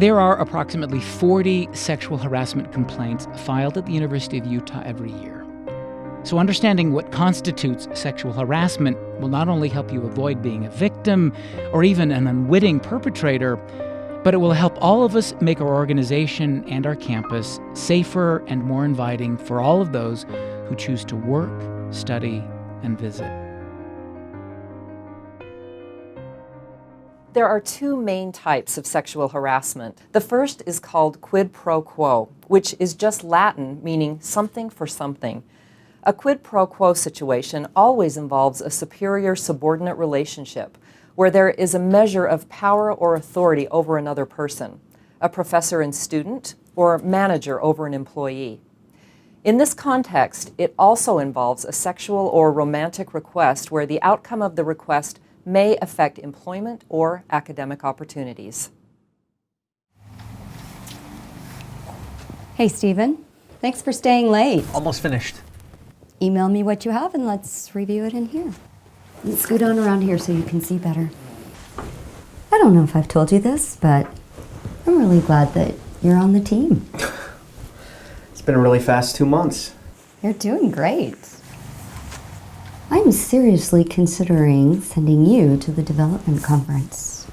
There are approximately 40 sexual harassment complaints filed at the University of Utah every year. So understanding what constitutes sexual harassment will not only help you avoid being a victim or even an unwitting perpetrator, but it will help all of us make our organization and our campus safer and more inviting for all of those who choose to work, study, and visit. There are two main types of sexual harassment. The first is called quid pro quo, which is just Latin meaning something for something. A quid pro quo situation always involves a superior-subordinate relationship where there is a measure of power or authority over another person, a professor and student, or manager over an employee. In this context, it also involves a sexual or romantic request where the outcome of the request may affect employment or academic opportunities. Hey, Stephen. Thanks for staying late. Almost finished. Email me what you have and let's review it in here. Let's scoot on around here so you can see better. I don't know if I've told you this, but I'm really glad that you're on the team. It's been a really fast 2 months. You're doing great. I'm seriously considering sending you to the development conference.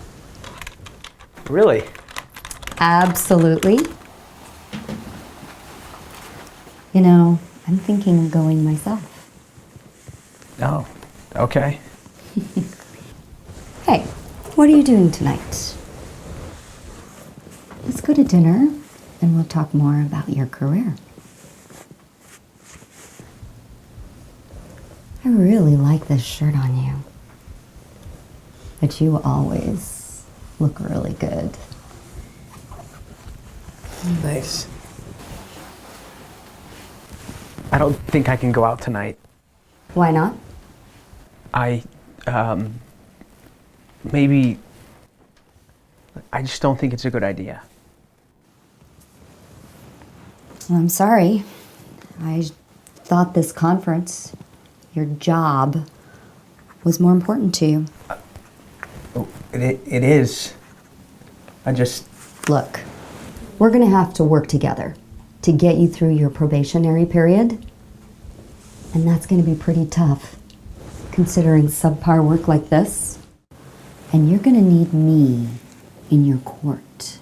Really? Absolutely. You know, I'm thinking of going myself. Oh, okay. Hey, what are you doing tonight? Let's go to dinner and we'll talk more about your career. I really like this shirt on you. But you always look really good. Nice. I don't think I can go out tonight. Why not? Maybe, I just don't think it's a good idea. Well, I'm sorry. I thought this conference, your job, was more important to you. Oh, it is. Look, we're gonna have to work together to get you through your probationary period. And that's gonna be pretty tough, considering subpar work like this. And you're gonna need me in your court.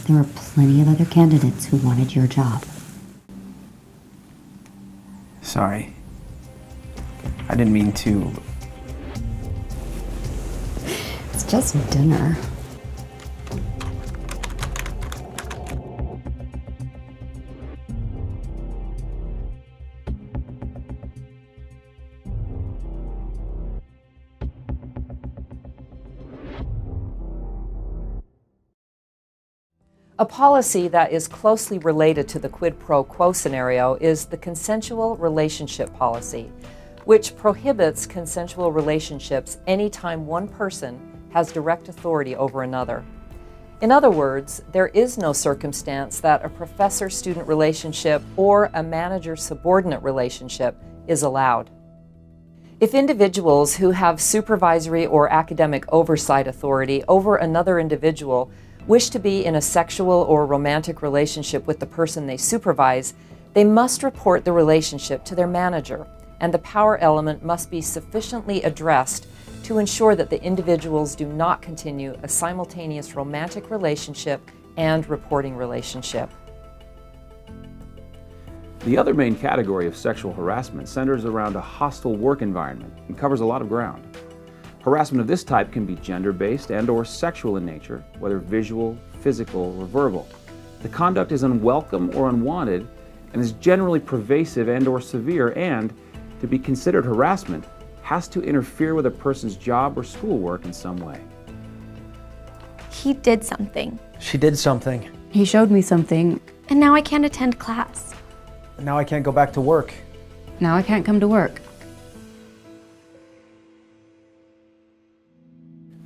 There were plenty of other candidates who wanted your job. Sorry. I didn't mean to. It's just dinner. A policy that is closely related to the quid pro quo scenario is the consensual relationship policy, which prohibits consensual relationships anytime one person has direct authority over another. In other words, there is no circumstance that a professor-student relationship or a manager-subordinate relationship is allowed. If individuals who have supervisory or academic oversight authority over another individual wish to be in a sexual or romantic relationship with the person they supervise, they must report the relationship to their manager, and the power element must be sufficiently addressed to ensure that the individuals do not continue a simultaneous romantic relationship and reporting relationship. The other main category of sexual harassment centers around a hostile work environment and covers a lot of ground. Harassment of this type can be gender-based and/or sexual in nature, whether visual, physical, or verbal. The conduct is unwelcome or unwanted and is generally pervasive and/or severe, and to be considered harassment has to interfere with a person's job or schoolwork in some way. He did something. She did something. He showed me something. And now I can't attend class. And now I can't go back to work. Now I can't come to work.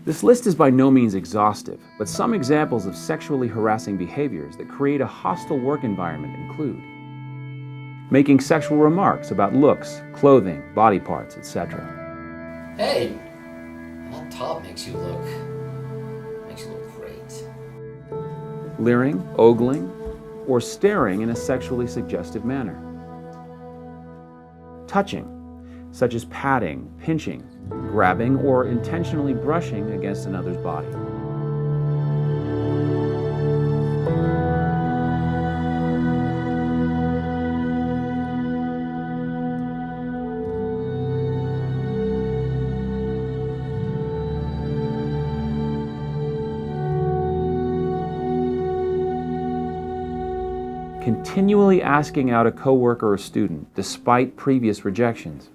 This list is by no means exhaustive, but some examples of sexually harassing behaviors that create a hostile work environment include making sexual remarks about looks, clothing, body parts, etc. Hey, that top makes you look great. leering, ogling, or staring in a sexually suggestive manner. Touching, such as patting, pinching, grabbing, or intentionally brushing against another's body. Continually asking out a coworker or student despite previous rejections.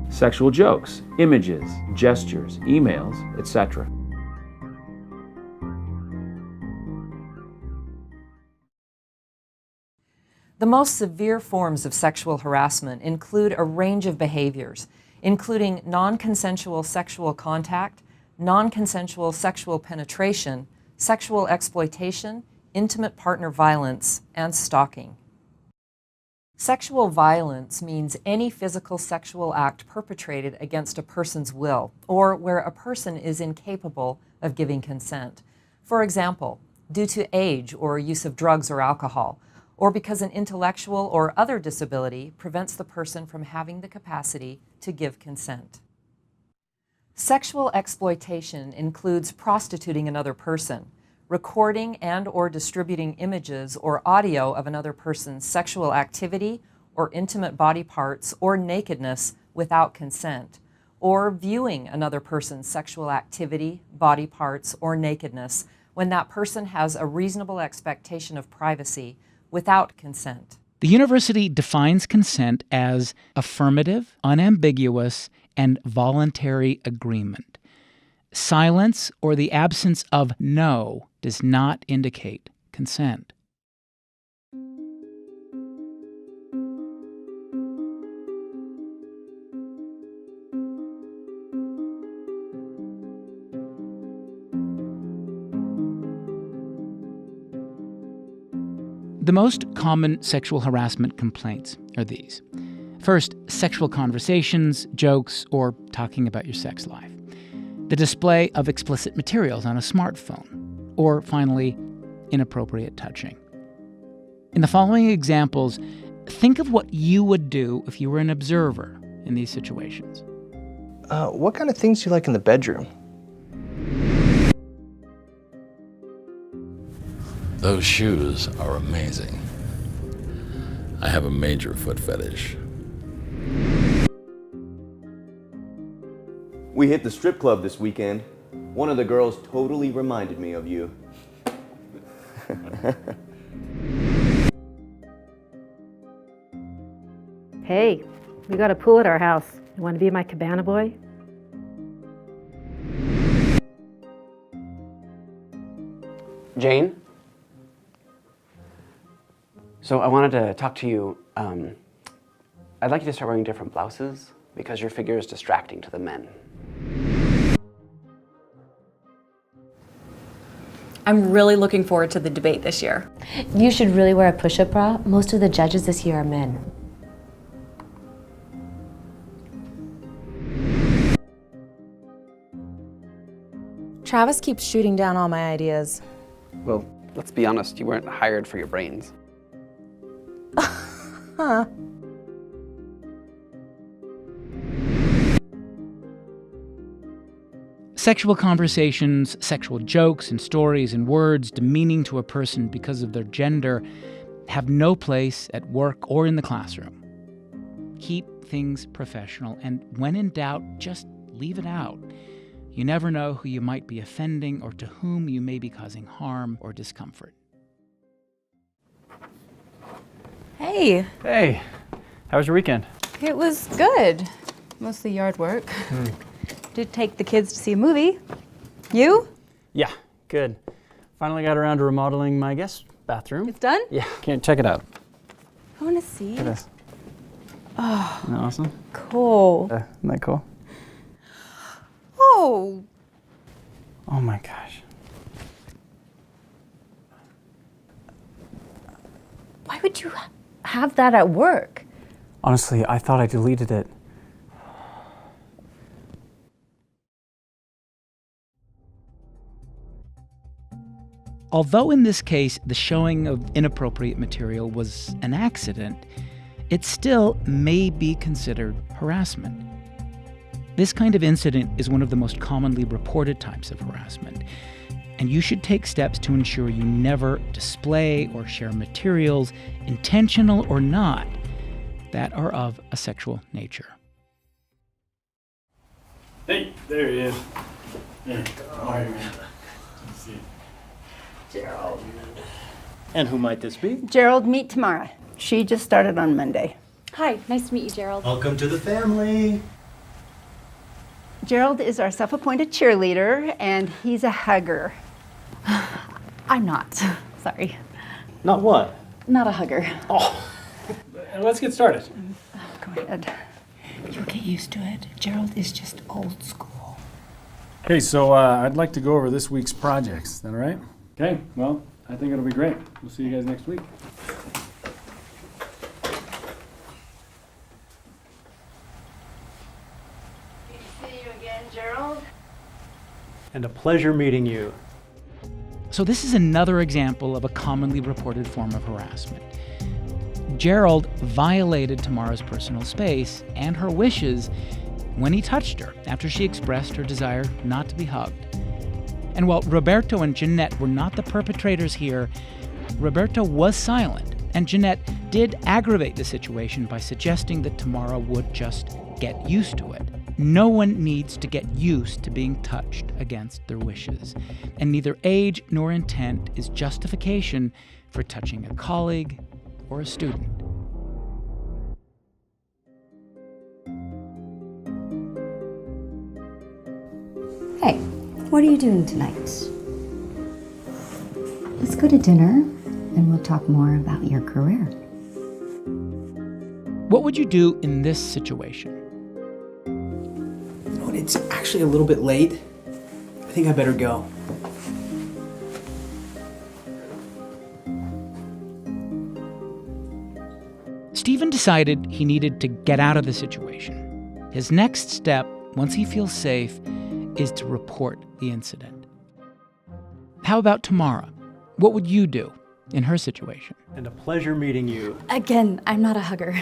Sexual jokes, images, gestures, emails, etc. The most severe forms of sexual harassment include a range of behaviors, including non-consensual sexual contact, non-consensual sexual penetration, sexual exploitation, intimate partner violence, and stalking. Sexual violence means any physical sexual act perpetrated against a person's will or where a person is incapable of giving consent. For example, due to age or use of drugs or alcohol, or because an intellectual or other disability prevents the person from having the capacity to give consent. Sexual exploitation includes prostituting another person, recording and or distributing images or audio of another person's sexual activity or intimate body parts or nakedness without consent, or viewing another person's sexual activity, body parts, or nakedness when that person has a reasonable expectation of privacy without consent. The university defines consent as affirmative, unambiguous, and voluntary agreement. Silence or the absence of no does not indicate consent. The most common sexual harassment complaints are these. First, sexual conversations, jokes, or talking about your sex life. The display of explicit materials on a smartphone. Or, finally, inappropriate touching. In the following examples, think of what you would do if you were an observer in these situations. What kind of things do you like in the bedroom? Those shoes are amazing. I have a major foot fetish. We hit the strip club this weekend. One of the girls totally reminded me of you. Hey, we got a pool at our house. You want to be my cabana boy? Jane? So I wanted to talk to you. I'd like you to start wearing different blouses because your figure is distracting to the men. I'm really looking forward to the debate this year. You should really wear a push-up bra. Most of the judges this year are men. Travis keeps shooting down all my ideas. Well, let's be honest, you weren't hired for your brains. Huh. Sexual conversations, sexual jokes and stories and words demeaning to a person because of their gender have no place at work or in the classroom. Keep things professional, and when in doubt, just leave it out. You never know who you might be offending or to whom you may be causing harm or discomfort. Hey. Hey, how was your weekend? It was good. Mostly yard work. Did take the kids to see a movie. You? Yeah, good. Finally got around to remodeling my guest bathroom. It's done? Yeah, can't check it out. I want to see. Look at this. Oh, Isn't that awesome? cool. Isn't that cool? Oh. Oh my gosh. Why would you have that at work? Honestly, I thought I deleted it. Although in this case the showing of inappropriate material was an accident, it still may be considered harassment. This kind of incident is one of the most commonly reported types of harassment, and you should take steps to ensure you never display or share materials, intentional or not, that are of a sexual nature. Hey, there he is. There. How are you, man? Let's see. Gerald. And who might this be? Gerald, meet Tamara. She just started on Monday. Hi, nice to meet you, Gerald. Welcome to the family. Gerald is our self-appointed cheerleader, and he's a hugger. I'm not. Sorry. Not what? Not a hugger. Oh. Let's get started. Go ahead. You'll get used to it. Gerald is just old school. Okay, so I'd like to go over this week's projects. Is that all right? Okay, well, I think it'll be great. We'll see you guys next week. Good to see you again, Gerald. And a pleasure meeting you. So this is another example of a commonly reported form of harassment. Gerald violated Tamara's personal space and her wishes when he touched her after she expressed her desire not to be hugged. And while Roberto and Jeanette were not the perpetrators here, Roberto was silent, and Jeanette did aggravate the situation by suggesting that Tamara would just get used to it. No one needs to get used to being touched against their wishes, and neither age nor intent is justification for touching a colleague or a student. Hey, what are you doing tonight? Let's go to dinner and we'll talk more about your career. What would you do in this situation? Oh, it's actually a little bit late. I think I better go. Stephen decided he needed to get out of the situation. His next step, once he feels safe, is to report the incident. How about Tamara? What would you do in her situation? And a pleasure meeting you. Again, I'm not a hugger.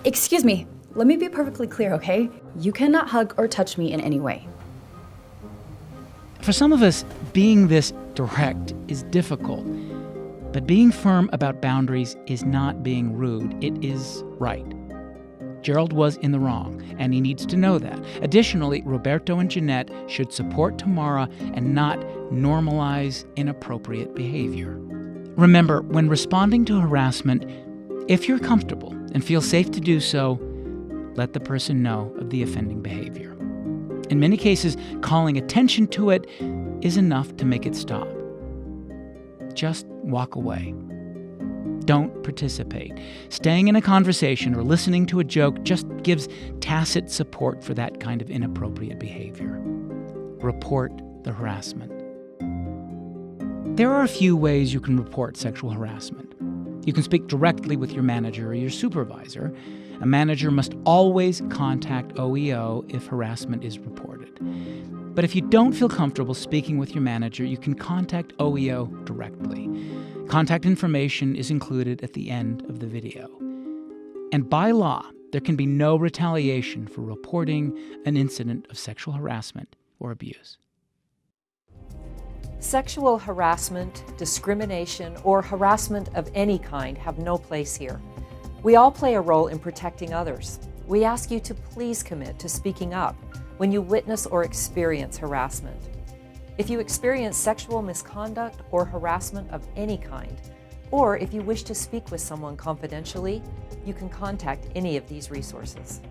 Excuse me, let me be perfectly clear, okay? You cannot hug or touch me in any way. For some of us, being this direct is difficult, but being firm about boundaries is not being rude, it is right. Gerald was in the wrong, and he needs to know that. Additionally, Roberto and Jeanette should support Tamara and not normalize inappropriate behavior. Remember, when responding to harassment, if you're comfortable and feel safe to do so, let the person know of the offending behavior. In many cases, calling attention to it is enough to make it stop. Just walk away. Don't participate. Staying in a conversation or listening to a joke just gives tacit support for that kind of inappropriate behavior. Report the harassment. There are a few ways you can report sexual harassment. You can speak directly with your manager or your supervisor. A manager must always contact OEO if harassment is reported. But if you don't feel comfortable speaking with your manager, you can contact OEO directly. Contact information is included at the end of the video. And by law, there can be no retaliation for reporting an incident of sexual harassment or abuse. Sexual harassment, discrimination, or harassment of any kind have no place here. We all play a role in protecting others. We ask you to please commit to speaking up when you witness or experience harassment. If you experience sexual misconduct or harassment of any kind, or if you wish to speak with someone confidentially, you can contact any of these resources.